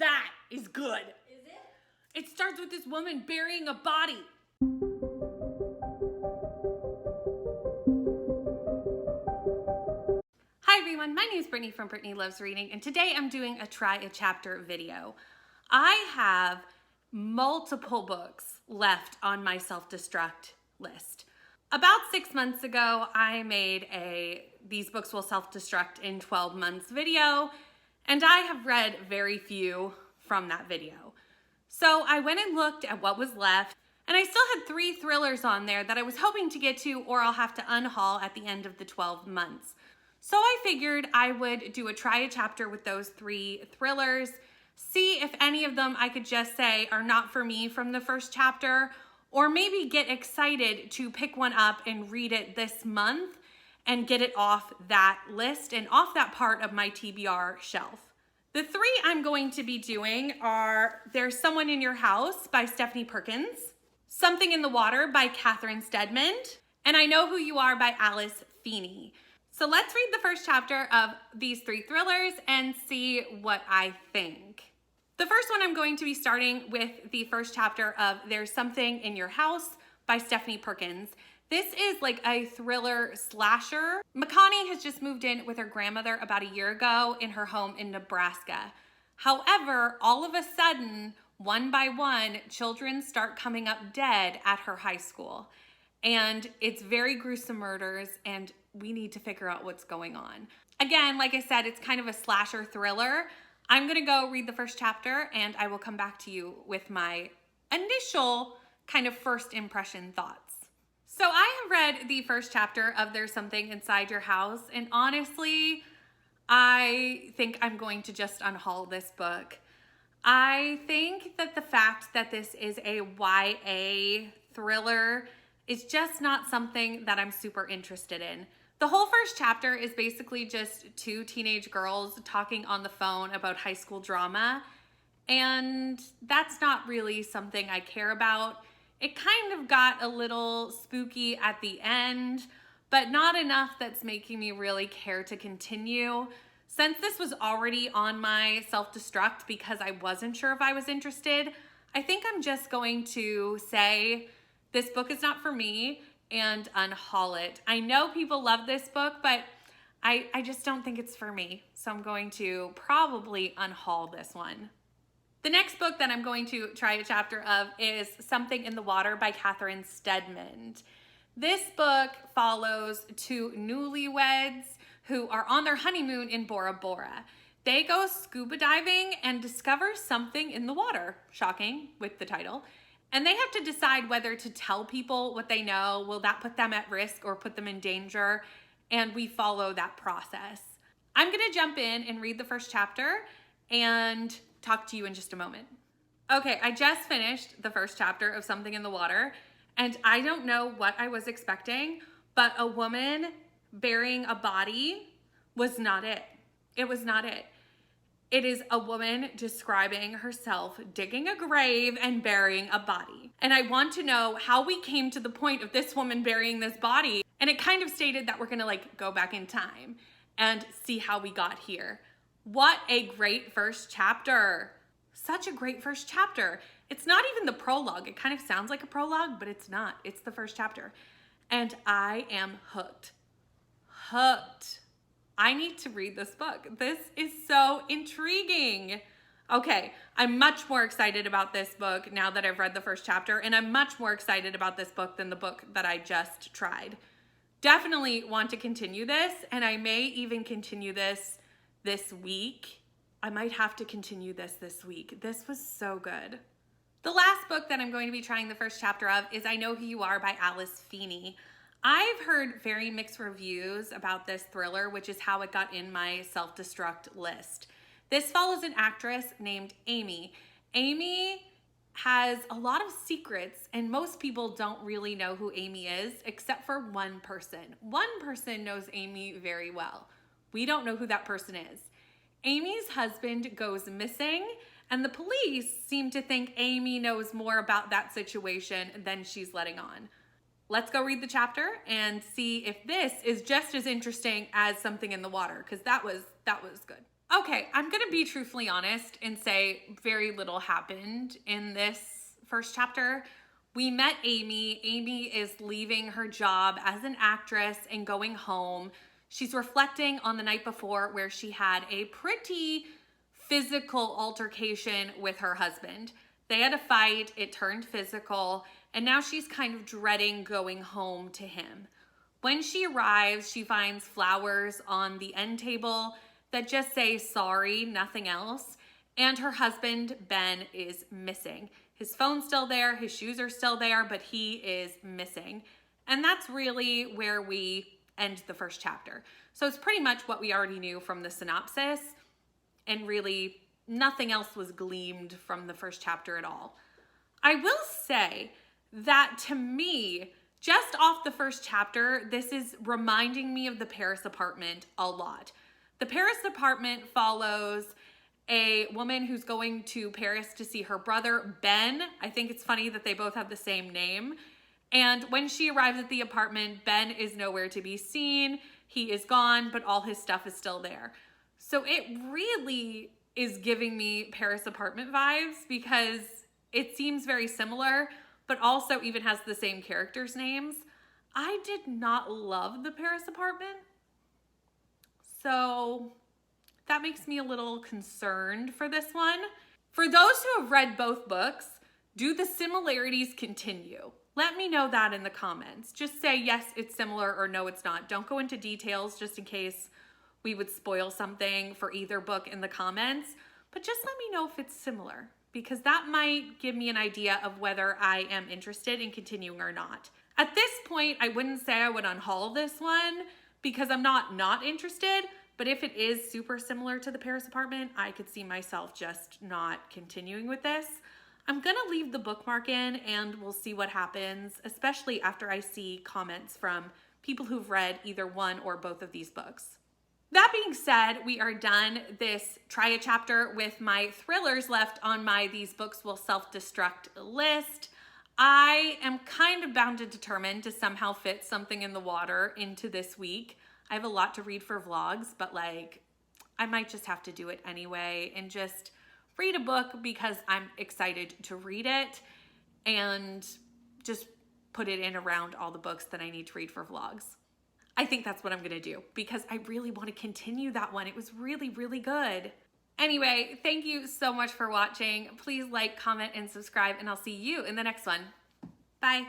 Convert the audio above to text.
that is good. Is it? It starts with this woman burying a body. Hi everyone, my name is Brittany from Brittany Loves Reading, and today I'm doing a try a chapter video. I have multiple books left on my self-destruct list. About 6 months ago, I made a These Books Will Self-Destruct in 12 Months video, and I have read very few from that video. So I went and looked at what was left, and I still had 3 thrillers on there that I was hoping to get to, or I'll have to unhaul at the end of the 12 months. So I figured I would do a try a chapter with those 3 thrillers, see if any of them I could just say are not for me from the first chapter, or maybe get excited to pick one up and read it this month and get it off that list and off that part of my TBR shelf. The 3 I'm going to be doing are There's Someone in Your House by Stephanie Perkins, Something in the Water by Catherine Stedman, and I Know Who You Are by Alice Feeney. So let's read the first chapter of these 3 thrillers and see what I think. The first one I'm going to be starting with the first chapter of There's Something in Your House by Stephanie Perkins. This is like a thriller slasher. Makani has just moved in with her grandmother about a year ago in her home in Nebraska. However, all of a sudden, one by one, children start coming up dead at her high school. And it's very gruesome murders, and we need to figure out what's going on. Again, like I said, it's kind of a slasher thriller. I'm gonna go read the first chapter, and I will come back to you with my initial kind of first impression thoughts. So I have read the first chapter of There's Something Inside Your House, and honestly, I think I'm going to just unhaul this book. I think that the fact that this is a YA thriller is just not something that I'm super interested in. The whole first chapter is basically just 2 teenage girls talking on the phone about high school drama, and that's not really something I care about. It kind of got a little spooky at the end, but not enough that's making me really care to continue. Since this was already on my self-destruct because I wasn't sure if I was interested, I think I'm just going to say this book is not for me and unhaul it. I know people love this book, but I just don't think it's for me. So I'm going to probably unhaul this one. The next book that I'm going to try a chapter of is Something in the Water by Catherine Stedman. This book follows 2 newlyweds who are on their honeymoon in Bora Bora. They go scuba diving and discover something in the water. Shocking with the title. And they have to decide whether to tell people what they know. Will that put them at risk or put them in danger? And we follow that process. I'm gonna jump in and read the first chapter and talk to you in just a moment. Okay, I just finished the first chapter of Something in the Water, and I don't know what I was expecting, but a woman burying a body was not it. It was not it. It is a woman describing herself digging a grave and burying a body. And I want to know how we came to the point of this woman burying this body. And it kind of stated that we're gonna like go back in time and see how we got here. What a great first chapter. Such a great first chapter. It's not even the prologue. It kind of sounds like a prologue, but it's not. It's the first chapter. And I am hooked. Hooked. I need to read this book. This is so intriguing. Okay, I'm much more excited about this book now that I've read the first chapter, and I'm much more excited about this book than the book that I just tried. Definitely want to continue this, and I may even continue this week. I might have to continue this week. This was so good. The last book that I'm going to be trying the first chapter of is I Know Who You Are by Alice Feeney. I've heard very mixed reviews about this thriller, which is how it got in my self-destruct list. This follows an actress named Amy. Amy has a lot of secrets, and most people don't really know who Amy is, except for one person. One person knows Amy very well. We don't know who that person is. Amy's husband goes missing, and the police seem to think Amy knows more about that situation than she's letting on. Let's go read the chapter and see if this is just as interesting as Something in the Water, because that was good. Okay, I'm gonna be truthfully honest and say very little happened in this first chapter. We met Amy. Amy is leaving her job as an actress and going home. She's reflecting on the night before where she had a pretty physical altercation with her husband. They had a fight, it turned physical, and now she's kind of dreading going home to him. When she arrives, she finds flowers on the end table that just say sorry, nothing else. And her husband, Ben, is missing. His phone's still there, his shoes are still there, but he is missing. And that's really where we end the first chapter. So it's pretty much what we already knew from the synopsis, and really nothing else was gleamed from the first chapter at all. I will say that to me, just off the first chapter, this is reminding me of the Paris Apartment a lot. The Paris Apartment follows a woman who's going to Paris to see her brother, Ben. I think it's funny that they both have the same name. And when she arrives at the apartment, Ben is nowhere to be seen. He is gone, but all his stuff is still there. So it really is giving me Paris Apartment vibes because it seems very similar, but also even has the same characters' names. I did not love the Paris Apartment. So that makes me a little concerned for this one. For those who have read both books, do the similarities continue? Let me know that in the comments. Just say yes, it's similar, or no, it's not. Don't go into details just in case we would spoil something for either book in the comments, but just let me know if it's similar, because that might give me an idea of whether I am interested in continuing or not. At this point, I wouldn't say I would unhaul this one because I'm not interested, but if it is super similar to the Paris Apartment, I could see myself just not continuing with this. I'm gonna leave the bookmark in and we'll see what happens, especially after I see comments from people who've read either one or both of these books. That being said, we are done this try a chapter with my thrillers left on my These Books Will Self-Destruct list. I am kind of bound and determined to somehow fit something in the water into this week. I have a lot to read for vlogs, but like, I might just have to do it anyway and just read a book because I'm excited to read it and just put it in around all the books that I need to read for vlogs. I think that's what I'm gonna do because I really want to continue that one. It was really, really good. Anyway, thank you so much for watching. Please like, comment, and subscribe, and I'll see you in the next one. Bye.